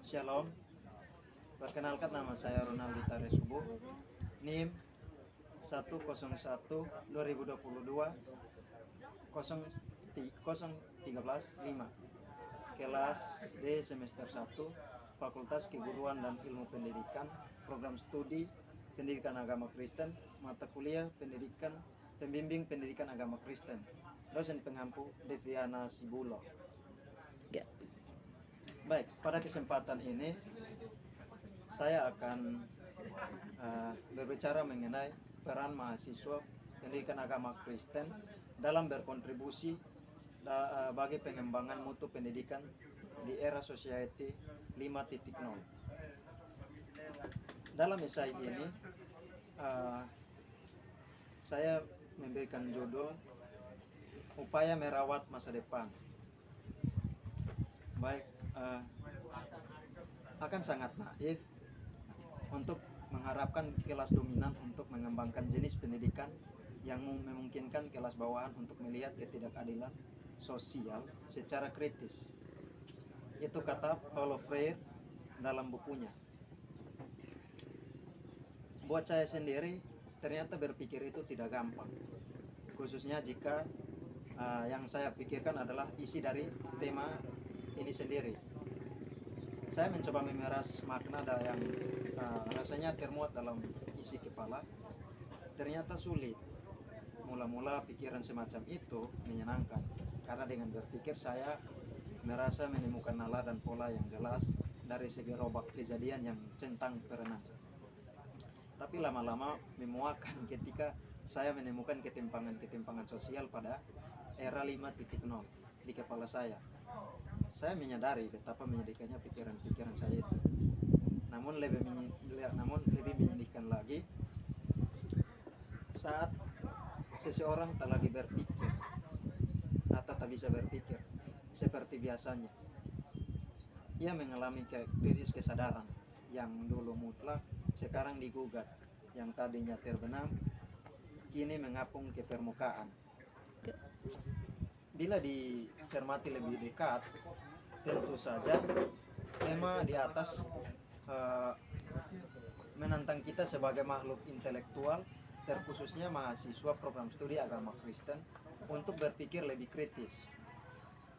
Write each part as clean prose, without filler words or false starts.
Shalom, perkenalkan nama saya Ronaldi Taresubuh, NIM 101 2022 013 5, kelas D semester 1, Fakultas Keguruan dan Ilmu Pendidikan, program studi Pendidikan Agama Kristen, mata kuliah Pembimbing Pendidikan Agama Kristen, dosen pengampu Deviana Sibulo. Baik, pada kesempatan ini saya akan berbicara mengenai peran mahasiswa pendidikan agama Kristen dalam berkontribusi bagi pengembangan mutu pendidikan di era society 5.0. Dalam esai ini saya memberikan judul upaya merawat masa depan. Baik, akan sangat naif untuk mengharapkan kelas dominan untuk mengembangkan jenis pendidikan yang memungkinkan kelas bawahan untuk melihat ketidakadilan sosial secara kritis. Itu kata Paulo Freire dalam bukunya. Buat saya sendiri, ternyata berpikir itu tidak gampang, khususnya jika yang saya pikirkan adalah isi dari tema ini sendiri. Saya mencoba memeras makna yang rasanya termuat dalam isi kepala. Ternyata sulit. Mula-mula pikiran semacam itu menyenangkan, karena dengan berpikir saya merasa menemukan nalar dan pola yang jelas dari segi robak kejadian yang centang perenang. Tapi lama-lama memuakkan ketika saya menemukan ketimpangan-ketimpangan sosial pada era 5.0 di kepala saya. Saya menyadari betapa menyedihkannya pikiran-pikiran saya itu. Namun lebih menyedihkan lagi saat seseorang tak lagi berpikir atau tak bisa berpikir seperti biasanya. Ia mengalami krisis kesadaran yang dulu mutlak sekarang digugat, yang tadinya terbenam kini mengapung ke permukaan. Bila dicermati lebih dekat, tentu saja tema di atas menantang kita sebagai makhluk intelektual, terkhususnya mahasiswa program studi agama Kristen, untuk berpikir lebih kritis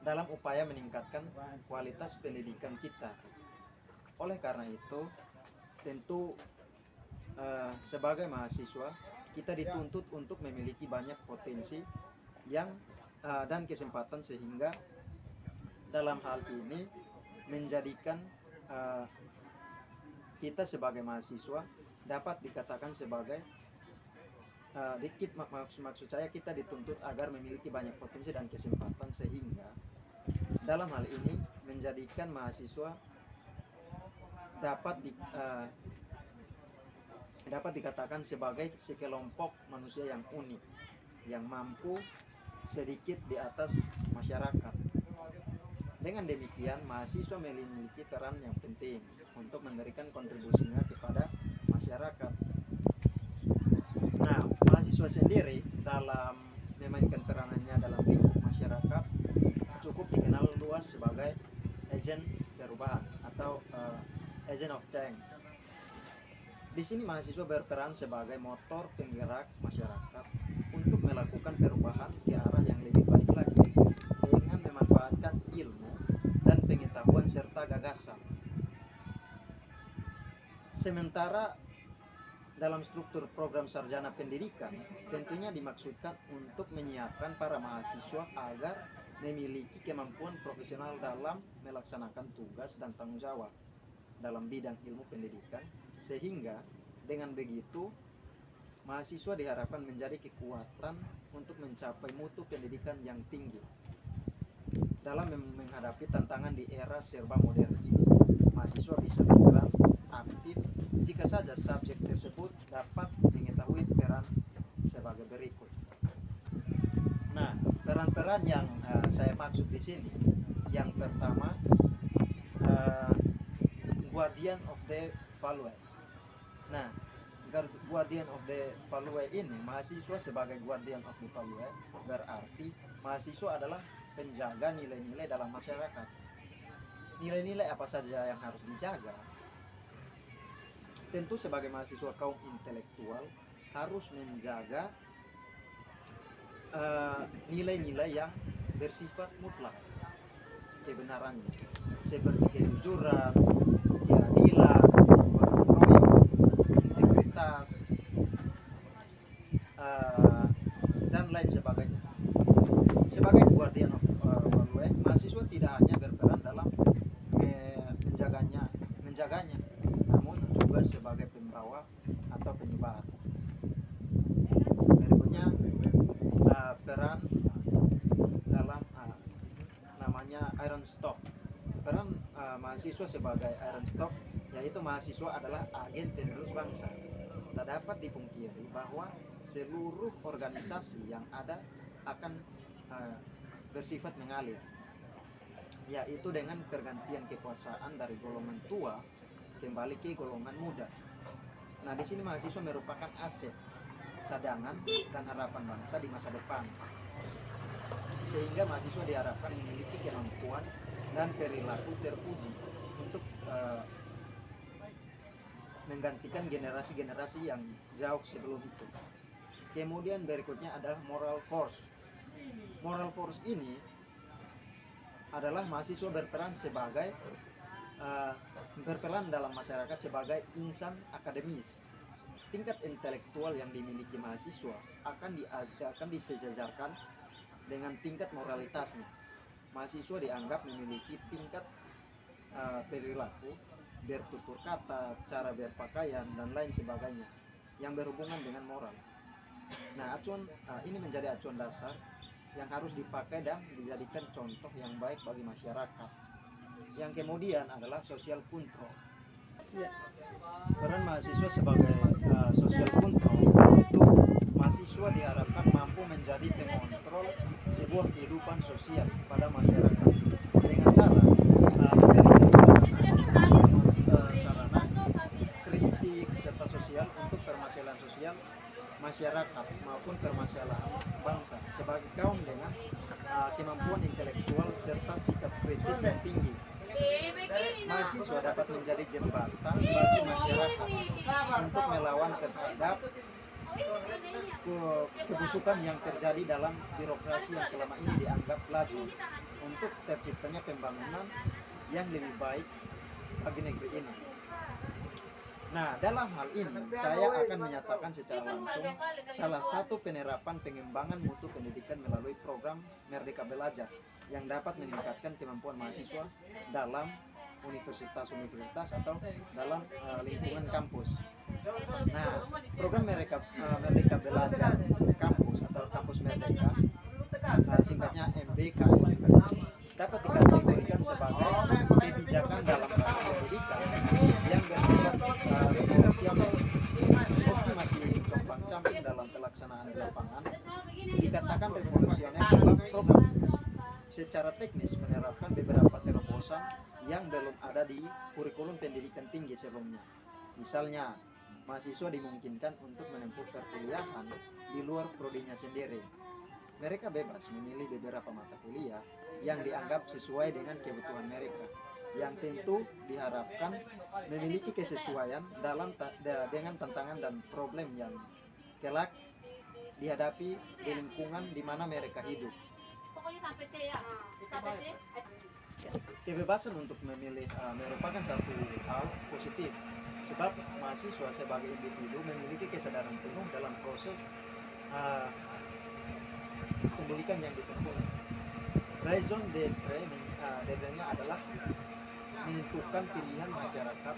dalam upaya meningkatkan kualitas pendidikan kita. Oleh karena itu, tentu sebagai mahasiswa kita dituntut untuk memiliki banyak potensi dan kesempatan, sehingga dalam hal ini menjadikan kita sebagai mahasiswa dapat dikatakan sebagai maksud saya kita dituntut agar memiliki banyak potensi dan kesempatan, sehingga dalam hal ini menjadikan mahasiswa dapat dikatakan sebagai sekelompok manusia yang unik, yang mampu sedikit di atas masyarakat. Dengan demikian, mahasiswa memiliki peran yang penting untuk memberikan kontribusinya kepada masyarakat. Nah, mahasiswa sendiri dalam memainkan peranannya dalam lingkup masyarakat cukup dikenal luas sebagai agen perubahan atau agent of change. Di sini mahasiswa berperan sebagai motor penggerak masyarakat untuk melakukan perubahan ke arah yang lebih baik lagi dengan memanfaatkan ilmu dan pengetahuan serta gagasan. Sementara dalam struktur program sarjana pendidikan tentunya dimaksudkan untuk menyiapkan para mahasiswa agar memiliki kemampuan profesional dalam melaksanakan tugas dan tanggung jawab dalam bidang ilmu pendidikan, sehingga dengan begitu mahasiswa diharapkan menjadi kekuatan untuk mencapai mutu pendidikan yang tinggi dalam menghadapi tantangan di era serba modern ini. Mahasiswa bisa berperan aktif jika saja subjek tersebut dapat mengetahui peran sebagai berikut. Nah, peran-peran yang saya maksud di sini, yang pertama, guardian of the value. Nah, guardian of the value ini, mahasiswa sebagai guardian of the value berarti mahasiswa adalah penjaga nilai-nilai dalam masyarakat. nilai-nilai apa saja yang harus dijaga? Tentu sebagai mahasiswa kaum intelektual harus menjaga nilai-nilai yang bersifat mutlak kebenarannya, seperti kejujuran, keadilan, gotong royong, integritas, dan lain sebagainya. Sebagai guardian of value, mahasiswa tidak hanya berperan dalam menjaganya, namun juga sebagai pembawa atau penyebar. Berikutnya peran dalam namanya Iron Stock. Peran mahasiswa sebagai Iron Stock, yaitu mahasiswa adalah agen penerus bangsa. Tak dapat dipungkiri bahwa seluruh organisasi yang ada akan bersifat mengalir, yaitu dengan pergantian kekuasaan dari golongan tua kembali ke golongan muda. Nah, di sini mahasiswa merupakan aset, cadangan, dan harapan bangsa di masa depan. Sehingga mahasiswa diharapkan memiliki kemampuan dan perilaku terpuji untuk menggantikan generasi-generasi yang jauh sebelum itu. Kemudian berikutnya adalah moral force. Moral force ini adalah mahasiswa berperan dalam masyarakat sebagai insan akademis. Tingkat intelektual yang dimiliki mahasiswa akan disejajarkan dengan tingkat moralitasnya. Mahasiswa dianggap memiliki tingkat perilaku, bertutur kata, cara berpakaian, dan lain sebagainya yang berhubungan dengan moral. Nah, ini menjadi acuan dasar yang harus dipakai dan dijadikan contoh yang baik bagi masyarakat. Yang kemudian adalah social control. Peran mahasiswa sebagai social control itu mahasiswa diharapkan mampu menjadi pengontrol sebuah kehidupan sosial pada masyarakat dengan cara sarana kritik serta sosial untuk permasalahan sosial masyarakat maupun permasalahan bangsa sebagai kaum dengan kemampuan intelektual serta sikap kritis yang tinggi. Mahasiswa dapat menjadi jembatan bagi masyarakat untuk melawan terhadap kebusukan yang terjadi dalam birokrasi yang selama ini dianggap lazim, untuk terciptanya pembangunan yang lebih baik bagi negeri ini. Nah, dalam hal ini saya akan menyatakan secara langsung salah satu penerapan pengembangan mutu pendidikan melalui program Merdeka Belajar yang dapat meningkatkan kemampuan mahasiswa dalam universitas-universitas atau dalam lingkungan kampus. Nah, program Merdeka Belajar Kampus atau Kampus Merdeka, singkatnya MBK, dapat dikategorikan sebagai kebijakan dalam pendidikan yang bersifat revolusioner. Meski masih compang-camping dalam pelaksanaan di lapangan, dikatakan revolusioner sebab program secara teknis menerapkan beberapa terobosan yang belum ada di kurikulum pendidikan tinggi sebelumnya. Misalnya, mahasiswa dimungkinkan untuk menempuh perkuliahan di luar prodinya sendiri. Mereka bebas memilih beberapa mata kuliah yang dianggap sesuai dengan kebutuhan mereka, yang tentu diharapkan memiliki kesesuaian dengan tantangan dan problem yang kelak dihadapi di lingkungan di mana mereka hidup. Kebebasan untuk memilih merupakan satu hal positif, sebab mahasiswa sebagai individu memiliki kesadaran penuh dalam proses pendidikan yang ditempuh. Raison d'être-nya adalah menentukan pilihan masyarakat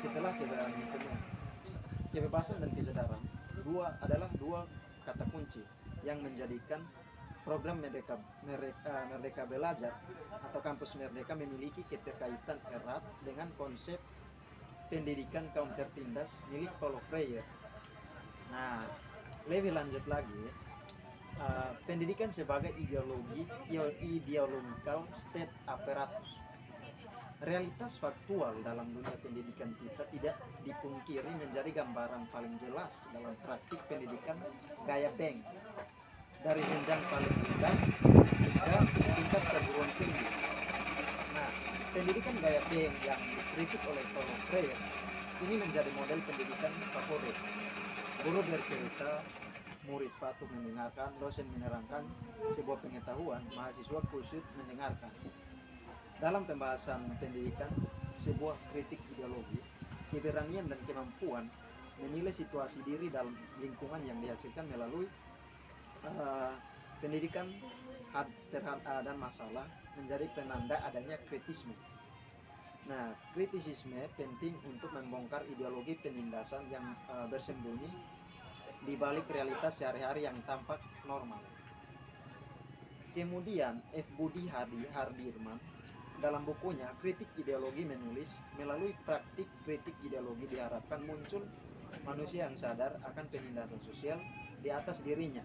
setelah kesadaran penuh. Kebebasan dan kesadaran adalah dua kata kunci yang menjadikan program Merdeka Belajar atau Kampus Merdeka memiliki keterkaitan erat dengan konsep pendidikan kaum tertindas milik Paulo Freire. Nah, lebih lanjut lagi, pendidikan sebagai ideological state apparatus. Realitas faktual dalam dunia pendidikan kita tidak dipungkiri menjadi gambaran paling jelas dalam praktik pendidikan gaya bank, dari jenjang paling rendah hingga tingkat perguruan tinggi. Nah, Pendidikan gaya Peng yang dikritik oleh Paulo Freire ini menjadi model pendidikan favorit. Guru bercerita, murid patuh mendengarkan, dosen menerangkan sebuah pengetahuan, mahasiswa kusut mendengarkan. Dalam pembahasan pendidikan, sebuah kritik ideologi, keberanian dan kemampuan menilai situasi diri dalam lingkungan yang dihasilkan melalui pendidikan dan masalah menjadi penanda adanya kritisme. Nah, kritisisme penting untuk membongkar ideologi penindasan yang bersembunyi di balik realitas sehari-hari yang tampak normal. Kemudian F. Budi Hardirman dalam bukunya Kritik Ideologi menulis, melalui praktik kritik ideologi diharapkan muncul manusia yang sadar akan penindasan sosial di atas dirinya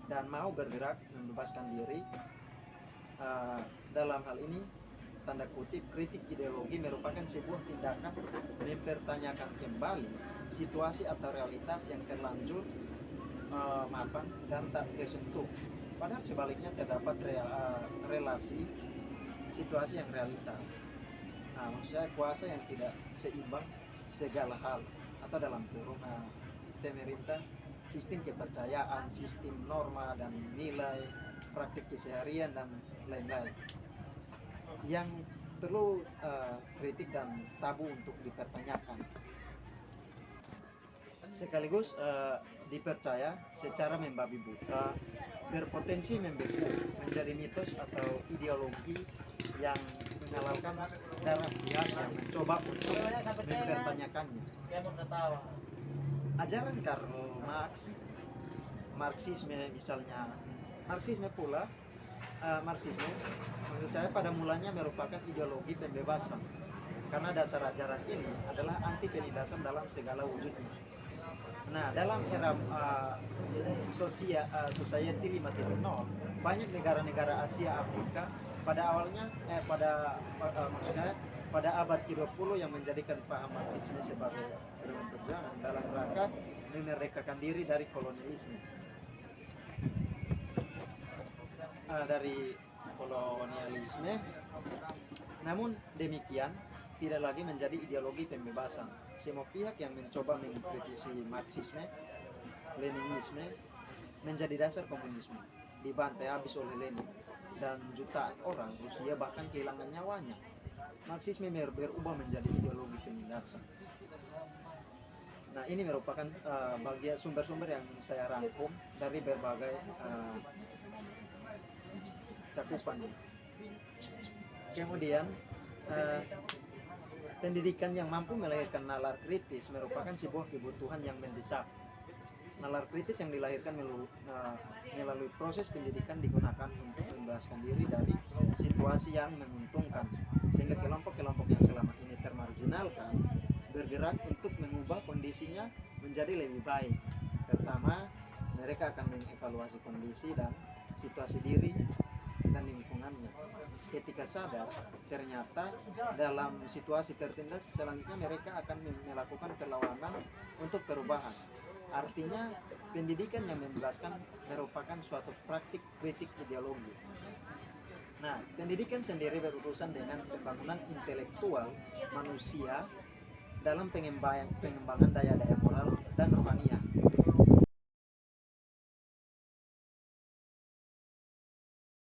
dan mau bergerak membebaskan diri. Dalam hal ini, tanda kutip, kritik ideologi merupakan sebuah tindakan mempertanyakan kembali situasi atau realitas yang terlanjur mapan dan tak tersentuh. Padahal sebaliknya terdapat relasi situasi yang realitas. Maksudnya kuasa yang tidak seimbang segala hal, atau dalam kurung pemerintah, sistem kepercayaan, sistem norma dan nilai, praktik keseharian dan lain-lain yang perlu kritik dan tabu untuk dipertanyakan, sekaligus dipercaya secara membabi buta, berpotensi membeku menjadi mitos atau ideologi yang mengalalkan darah pihak yang mencoba untuk mempertanyakannya. Ajaran Karl Marx, Marxisme misalnya, Marxisme pula, Marxisme maksud saya pada mulanya merupakan ideologi pembebasan, karena dasar ajaran ini adalah anti penindasan dalam segala wujudnya. Nah, dalam era society 5.0, banyak negara-negara Asia Afrika pada awalnya maksud saya pada abad ke-20 yang menjadikan paham Marxisme sebagai elemen perjuangan dalam rangka memerdekakan diri dari kolonialisme. Namun demikian tidak lagi menjadi ideologi pembebasan. Semua pihak yang mencoba mengkritisi Marxisme, Leninisme menjadi dasar komunisme dibantai habis oleh Lenin dan jutaan orang Rusia bahkan kehilangan nyawanya. Marxisme berubah menjadi ideologi penindasan. Nah, ini merupakan bagian sumber-sumber yang saya rangkum dari berbagai cakupan. Kemudian pendidikan yang mampu melahirkan nalar kritis merupakan sebuah kebutuhan yang mendesak. Nalar kritis yang dilahirkan melalui proses pendidikan digunakan untuk membebaskan diri dari situasi yang menguntungkan, sehingga kelompok-kelompok yang selama ini termarginalkan bergerak untuk mengubah kondisinya menjadi lebih baik. Pertama, mereka akan mengevaluasi kondisi dan situasi diri dan lingkungannya. Ketika sadar, ternyata dalam situasi tertindas, selanjutnya mereka akan melakukan perlawanan untuk perubahan. Artinya, pendidikan yang membebaskan merupakan suatu praktik kritik ideologi. Nah, pendidikan sendiri berurusan dengan pembangunan intelektual manusia dalam pengembangan daya-daya moral dan